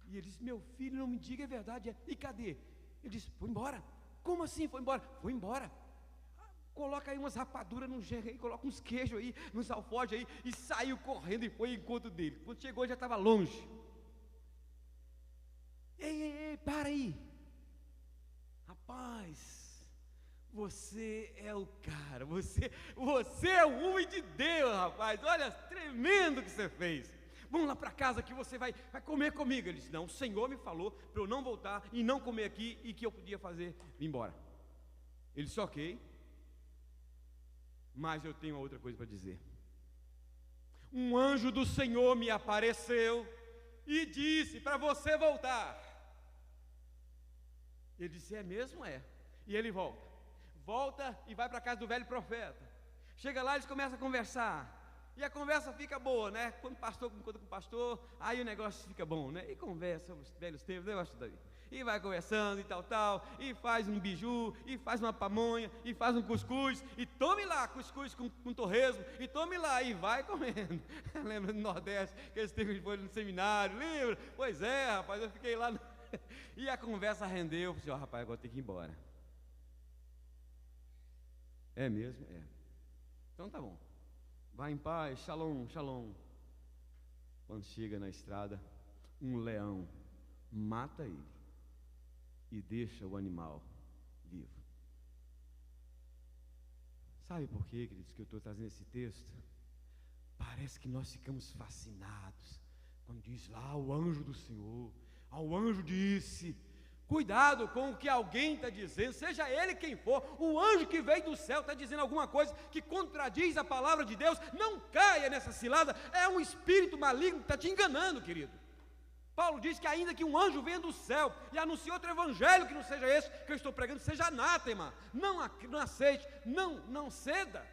E ele disse: meu filho, não me diga, é verdade. E cadê? Ele disse: foi embora. Como assim foi embora? Foi embora. Coloca aí umas rapaduras no genro aí, coloca uns queijos aí, nos alforjes aí, e saiu correndo e foi ao encontro dele. Quando chegou já estava longe. Ei, para aí. Rapaz, você é o cara, você é o homem de Deus, rapaz. Olha, tremendo que você fez. Vamos lá para casa que você vai comer comigo. Ele disse: não, o Senhor me falou para eu não voltar e não comer aqui, e que eu podia fazer, ir embora. Ele disse: ok, mas eu tenho outra coisa para dizer. Um anjo do Senhor me apareceu e disse para você voltar. Ele disse: é mesmo? É. E ele volta e vai para a casa do velho profeta. Chega lá, eles começam a conversar. E a conversa fica boa, né? Quando o pastor encontra com o pastor, aí o negócio fica bom, né? E conversa sobre os velhos tempos, negócio daí. E vai conversando e tal, e faz um biju, e faz uma pamonha, e faz um cuscuz, e tome lá cuscuz com torresmo, e tome lá, e vai comendo. Lembra do Nordeste, que eles teve no seminário, lembra? Pois é, rapaz, eu fiquei lá. E a conversa rendeu, eu falei: ó, rapaz, agora tem que ir embora. É mesmo? É. Então tá bom. Vai em paz, shalom, shalom. Quando chega na estrada, um leão mata ele e deixa o animal vivo. Sabe por quê, queridos, que eu estou trazendo esse texto? Parece que nós ficamos fascinados quando diz lá o anjo do Senhor. O anjo disse: Cuidado com o que alguém está dizendo, seja ele quem for, o anjo que veio do céu está dizendo alguma coisa que contradiz a palavra de Deus, não caia nessa cilada, é um espírito maligno que está te enganando, querido. Paulo diz que ainda que um anjo venha do céu e anuncie outro evangelho que não seja esse que eu estou pregando, seja anátema, não aceite, não ceda.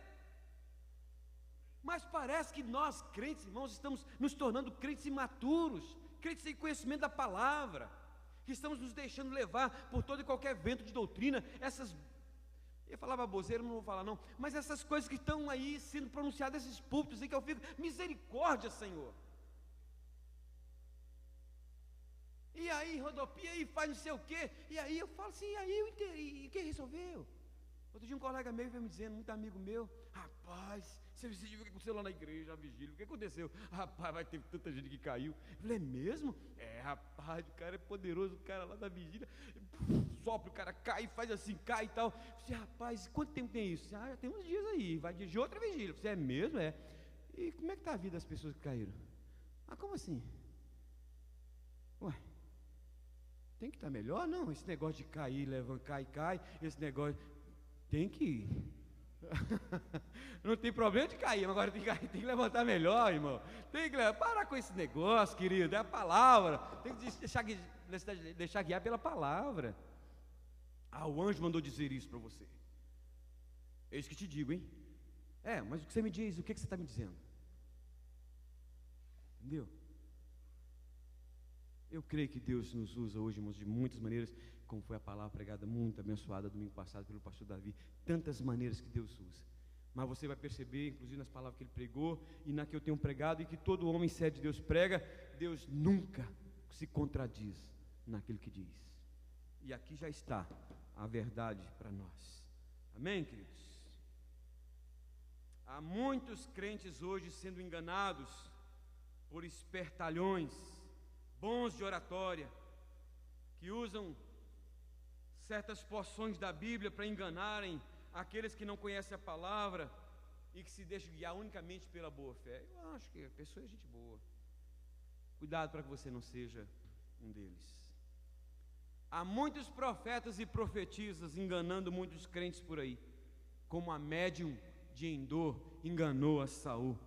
Mas parece que nós, crentes, irmãos, estamos nos tornando crentes imaturos, crentes sem conhecimento da palavra, que estamos nos deixando levar por todo e qualquer vento de doutrina, eu falava baboseira, não vou falar não, mas essas coisas que estão aí sendo pronunciadas, esses púlpitos, em que eu fico, misericórdia, Senhor. E aí, rodopia e faz não sei o quê, e aí eu falo assim, e aí, e quem resolveu? Outro dia um colega meu veio me dizendo, muito amigo meu, rapaz, você viu o que aconteceu lá na igreja, a vigília, o que aconteceu? Rapaz, vai ter tanta gente que caiu. Eu falei, é mesmo? É, rapaz, o cara é poderoso, o cara lá da vigília, sopra, o cara cai, faz assim, cai e tal. Eu falei, rapaz, quanto tempo tem isso? Já tem uns dias aí, vai de outra vigília. Eu falei, é mesmo? É. E como é que está a vida das pessoas que caíram? Como assim? Ué, tem que estar melhor? Não, esse negócio de cair, levantar, cai, esse negócio, tem que... Não tem problema de cair, mas agora tem que levantar melhor, irmão. Tem que parar com esse negócio, querido. É a palavra. Tem que deixar guiar pela palavra. O anjo mandou dizer isso para você. É isso que te digo, hein? Mas o que você me diz? O que você está me dizendo? Entendeu? Eu creio que Deus nos usa hoje, irmãos, de muitas maneiras, como foi a palavra pregada, muito abençoada domingo passado pelo pastor Davi, tantas maneiras que Deus usa. Mas você vai perceber, inclusive nas palavras que ele pregou, e na que eu tenho pregado, e que todo homem sede de Deus prega, Deus nunca se contradiz naquilo que diz. E aqui já está a verdade para nós. Amém, queridos? Há muitos crentes hoje sendo enganados por espertalhões, bons de oratória, que usam certas porções da Bíblia para enganarem aqueles que não conhecem a palavra e que se deixam guiar unicamente pela boa fé. Eu acho que a pessoa é gente boa. Cuidado para que você não seja um deles. Há muitos profetas e profetisas enganando muitos crentes por aí, como a médium de Endor enganou a Saul,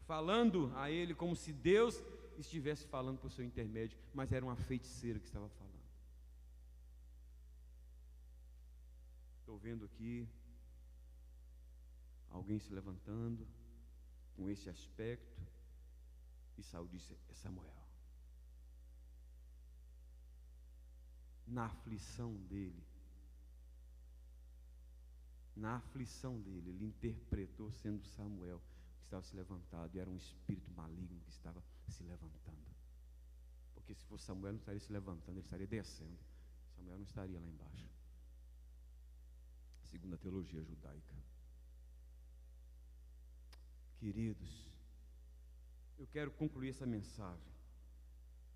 falando a ele como se Deus estivesse falando por seu intermédio, mas era uma feiticeira que estava falando. Estou vendo aqui alguém se levantando com esse aspecto, e Saul disse, é Samuel. Na aflição dele, ele interpretou sendo Samuel que estava se levantado, e era um espírito maligno que estava se levantando. Porque se fosse Samuel, não estaria se levantando, ele estaria descendo. Samuel não estaria lá embaixo. Segundo a teologia judaica. Queridos, eu quero concluir essa mensagem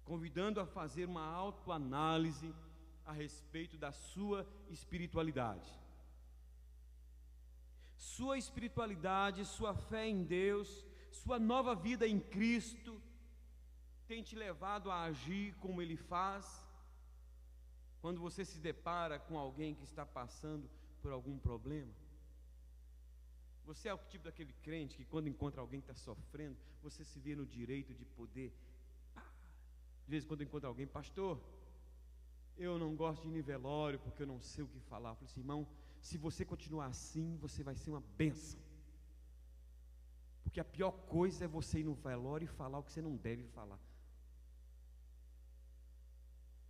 convidando a fazer uma autoanálise a respeito da sua espiritualidade. Sua espiritualidade, sua fé em Deus, sua nova vida em Cristo tem te levado a agir como Ele faz? Quando você se depara com alguém que está passando por algum problema? Você é o tipo daquele crente que quando encontra alguém que está sofrendo, você se vê no direito de poder, de vez em quando encontra alguém, pastor, eu não gosto de ir em velório porque eu não sei o que falar. Eu falei assim, irmão, se você continuar assim, você vai ser uma bênção. Porque a pior coisa é você ir no velório e falar o que você não deve falar.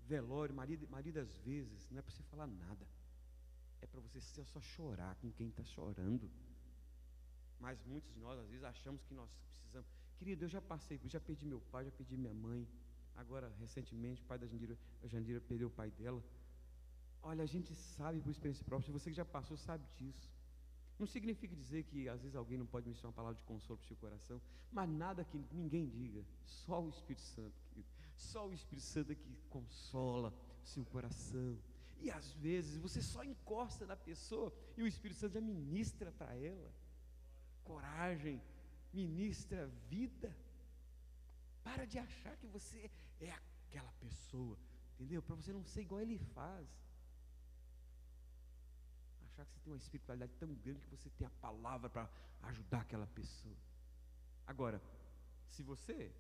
Velório, maioria das vezes, não é para você falar nada. É para você só chorar com quem está chorando. Mas muitos de nós, às vezes, achamos que nós precisamos. Querido, eu já passei, já perdi meu pai, já perdi minha mãe. Agora, recentemente, o pai da Jandira, a Jandira perdeu o pai dela. Olha, a gente sabe por experiência própria, você que já passou sabe disso. Não significa dizer que às vezes alguém não pode mencionar uma palavra de consolo para o seu coração, mas nada que ninguém diga, só o Espírito Santo, querido. Só o Espírito Santo é que consola o seu coração. E às vezes você só encosta na pessoa e o Espírito Santo já ministra para ela coragem, ministra vida. Para de achar que você é aquela pessoa entendeu? Para você não ser igual ele faz. Achar que você tem uma espiritualidade tão grande que você tem a palavra para ajudar aquela pessoa. Agora, se você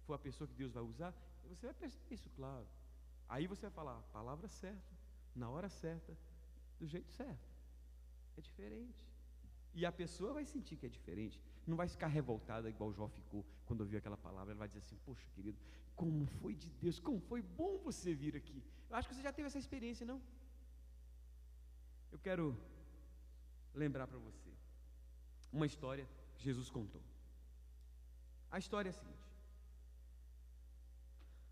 for a pessoa que Deus vai usar, você vai perceber isso, claro. Aí você vai falar a palavra certa, na hora certa, do jeito certo. É diferente. E a pessoa vai sentir que é diferente. Não vai ficar revoltada igual Jó ficou quando ouviu aquela palavra. Ela vai dizer assim: poxa, querido, como foi de Deus, como foi bom você vir aqui. Eu acho que você já teve essa experiência, não? Eu quero lembrar para você uma história que Jesus contou. A história é a seguinte: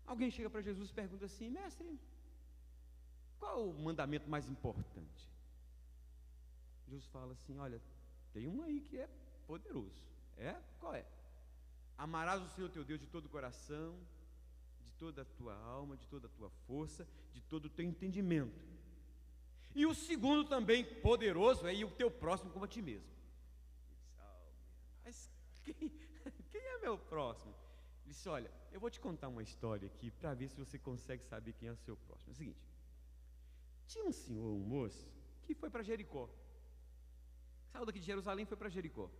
alguém chega para Jesus e pergunta assim: mestre, qual o mandamento mais importante? Jesus fala assim: olha, tem um aí que é poderoso. Qual é? Amarás o Senhor teu Deus de todo o coração, de toda a tua alma, de toda a tua força, de todo o teu entendimento. E o segundo também poderoso é ir o teu próximo como a ti mesmo. Mas quem é meu próximo? Ele disse: olha, eu vou te contar uma história aqui para ver se você consegue saber quem é o seu próximo. É o seguinte: tinha um senhor, um moço, que foi para Jericó. Saiu daqui de Jerusalém e foi para Jericó.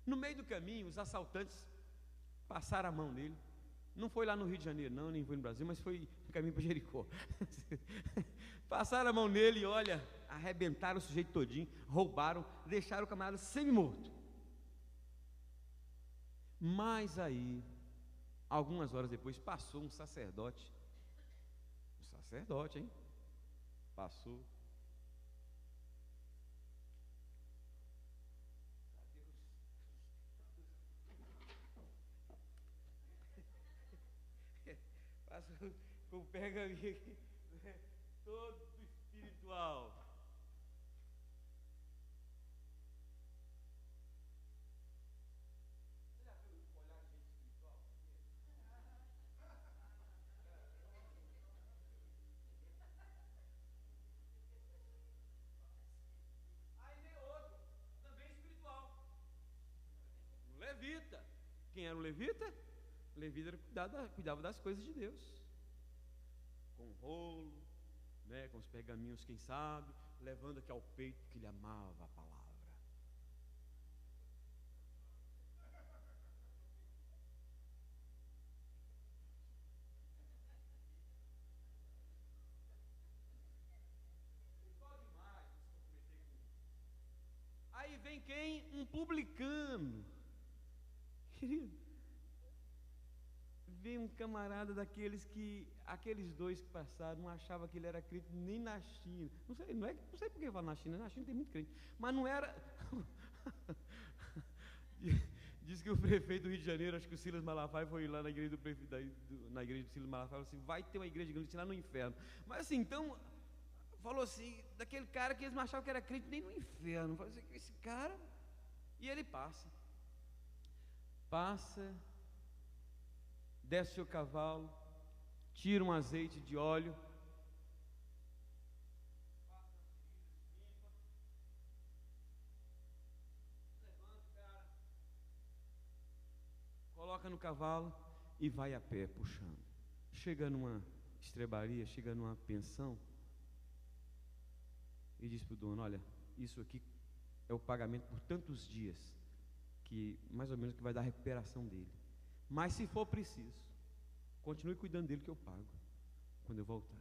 No meio do caminho, os assaltantes passaram a mão nele. Não foi lá no Rio de Janeiro, não, nem foi no Brasil, mas foi no caminho para Jericó. Passaram a mão nele e, olha, arrebentaram o sujeito todinho, roubaram, deixaram o camarada semi-morto. Mas aí, algumas horas depois, passou um sacerdote. Hein? Passou. Passou com o pergaminho aqui, todo espiritual. Você já viu o olhar de gente espiritual? Aí veio outro, também espiritual. Um levita. Quem era o levita? O levita cuidava das coisas de Deus. Com o rolo, né, com os pergaminhos, quem sabe, levando aqui ao peito, porque ele amava a palavra. Aí vem quem? Um publicano. Querido, vem um camarada daqueles que, aqueles dois que passaram, não achava que ele era crente nem na China. Não sei por que fala na China tem muito crente, mas não era. Diz que o prefeito do Rio de Janeiro, acho que o Silas Malafaia, foi lá na igreja do prefeito, na igreja do Silas Malafaia, falou assim: vai ter uma igreja grande lá no inferno. Mas assim, então, falou assim, daquele cara que eles não achavam que era crente nem no inferno. Falou assim: esse cara, e ele passa, desce o seu cavalo, tira um azeite de óleo, levanta o cara, coloca no cavalo e vai a pé puxando. Chega numa estrebaria, chega numa pensão e diz para o dono: olha, isso aqui é o pagamento por tantos dias, que mais ou menos que vai dar a recuperação dele. Mas se for preciso, continue cuidando dele que eu pago quando eu voltar.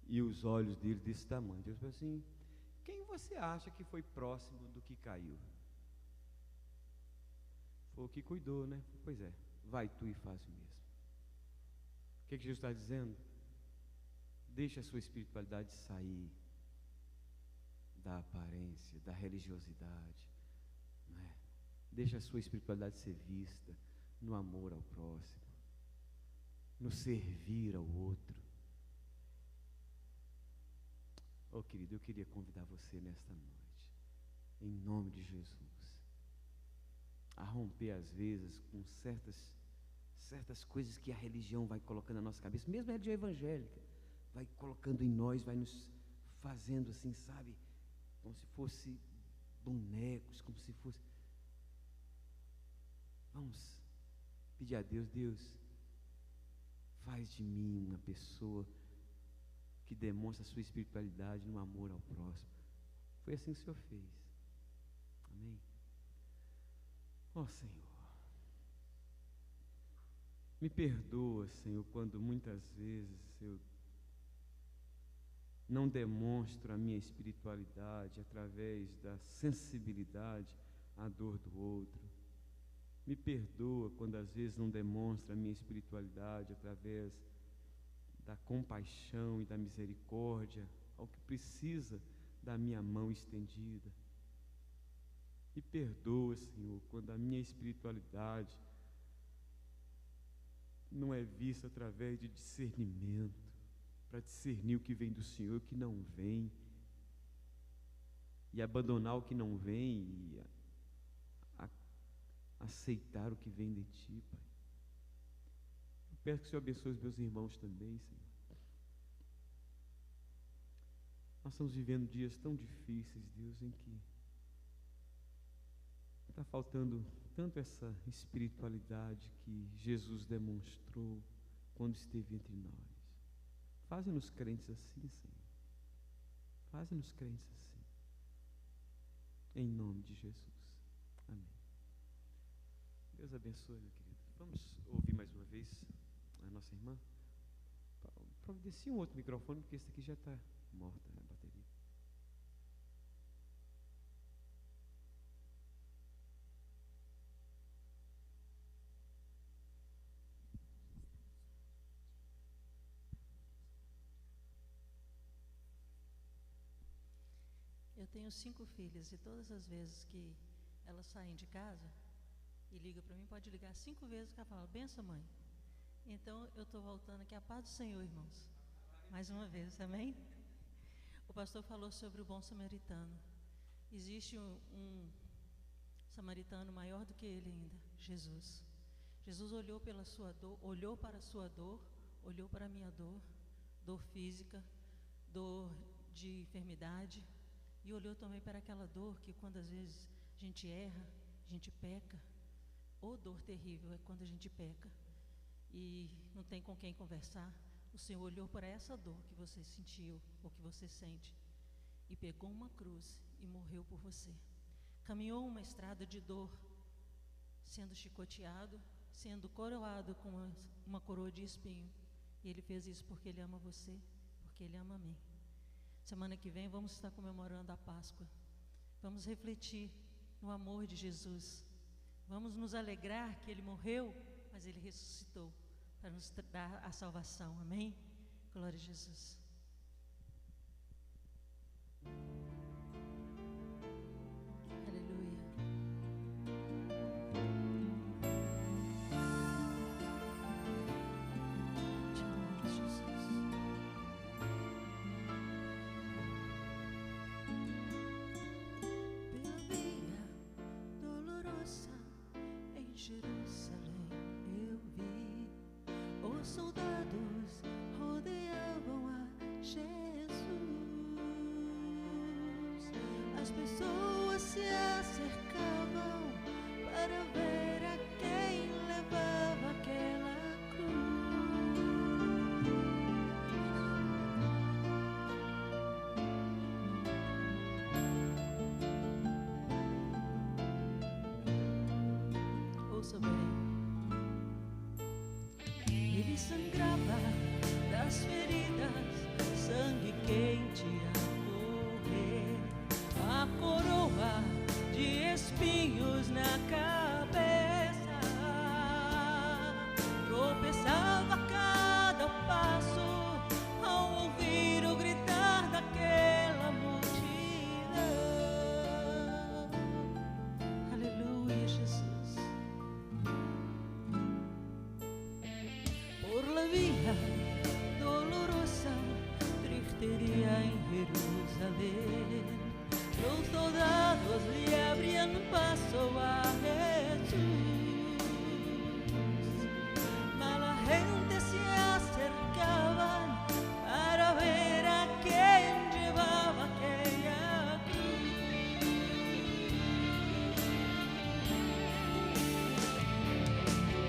E os olhos dele desse tamanho. Deus falou assim: quem você acha que foi próximo do que caiu? Foi o que cuidou, né? Pois é, vai tu e faz o mesmo. O que Jesus está dizendo? Deixa a sua espiritualidade sair da aparência, da religiosidade, não é? Deixa a sua espiritualidade ser vista no amor ao próximo, no servir ao outro. Oh, querido, eu queria convidar você nesta noite, em nome de Jesus, a romper às vezes com certas coisas que a religião vai colocando na nossa cabeça, mesmo a religião evangélica, vai colocando em nós, vai nos fazendo assim, sabe, como se fosse bonecos, como se fosse. Vamos pedir a Deus: Deus, faz de mim uma pessoa que demonstra a sua espiritualidade no amor ao próximo. Foi assim que o Senhor fez. Amém? Ó Senhor, me perdoa, Senhor, quando muitas vezes eu não demonstro a minha espiritualidade através da sensibilidade à dor do outro. Me perdoa quando às vezes não demonstro a minha espiritualidade através da compaixão e da misericórdia ao que precisa da minha mão estendida. Me perdoa, Senhor, quando a minha espiritualidade não é vista através de discernimento, para discernir o que vem do Senhor e o que não vem, e abandonar o que não vem e aceitar o que vem de Ti, Pai. Eu peço que o Senhor abençoe os meus irmãos também, Senhor. Nós estamos vivendo dias tão difíceis, Deus, em que está faltando tanto essa espiritualidade que Jesus demonstrou quando esteve entre nós. Faze-nos crentes assim, Senhor. Faze-nos crentes assim. Em nome de Jesus. Amém. Deus abençoe, meu querido. Vamos ouvir mais uma vez a nossa irmã. Providencie um outro microfone, porque esse aqui já está morta a bateria. Eu tenho 5 filhas e todas as vezes que elas saem de casa e ligam para mim, pode ligar 5 vezes que ela fala, benção, mãe. Então eu estou voltando aqui, a paz do Senhor, irmãos. Mais uma vez, amém? O pastor falou sobre o bom samaritano. Existe um samaritano maior do que ele ainda, Jesus. Jesus olhou pela sua dor, olhou para a sua dor, olhou para a minha dor, dor física, dor de enfermidade, e olhou também para aquela dor que quando às vezes a gente erra, a gente peca. Ou dor terrível é quando a gente peca e não tem com quem conversar. O Senhor olhou para essa dor que você sentiu ou que você sente e pegou uma cruz e morreu por você. Caminhou uma estrada de dor, sendo chicoteado, sendo coroado com uma coroa de espinho. E Ele fez isso porque Ele ama você, porque Ele ama a mim. Semana que vem vamos estar comemorando a Páscoa. Vamos refletir no amor de Jesus. Vamos nos alegrar que Ele morreu, mas Ele ressuscitou para nos dar a salvação. Amém? Glória a Jesus. Aleluia. Te amamos, Jesus. Pela via dolorosa em Jerusalém eu vi os soldados rodeavam a Jesus. As pessoas se acercavam para ver a quem levava aquela cruz. Ouça bem. Ele sangrava das feridas, sangue quente a correr, a coroa de espinhos na cabeça, tropeçava a cada passo ao ouvir o gritar daquela multidão. Aleluia, Jesus. Por la via dolorosa, tristeza en Jerusalén, los soldados le abrían paso a Jesús, mas la gente se acercaba para ver a quien llevaba aquella cruz.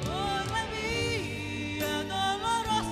Por la vía dolorosa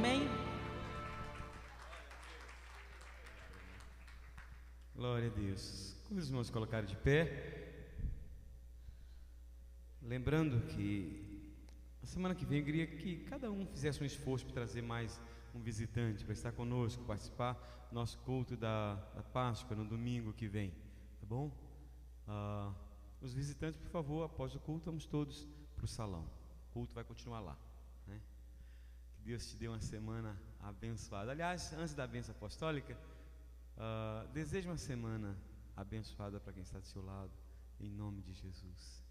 amém? Glória a Deus. Como os irmãos colocaram de pé, lembrando que a semana que vem eu queria que cada um fizesse um esforço para trazer mais um visitante para estar conosco, participar do nosso culto da Páscoa no domingo que vem, tá bom? Os visitantes, por favor, após o culto, vamos todos para o salão. O culto vai continuar lá, né? Que Deus te dê uma semana abençoada. Aliás, antes da bênção apostólica, desejo uma semana abençoada para quem está do seu lado, em nome de Jesus.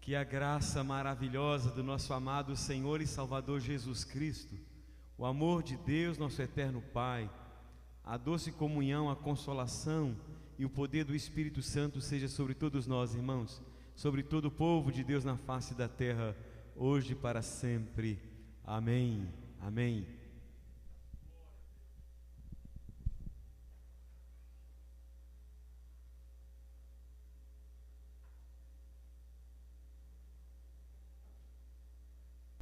Que a graça maravilhosa do nosso amado Senhor e Salvador Jesus Cristo, o amor de Deus, nosso eterno Pai, a doce comunhão, a consolação e o poder do Espírito Santo seja sobre todos nós, irmãos, sobre todo o povo de Deus na face da terra, hoje e para sempre. Amém. Amém.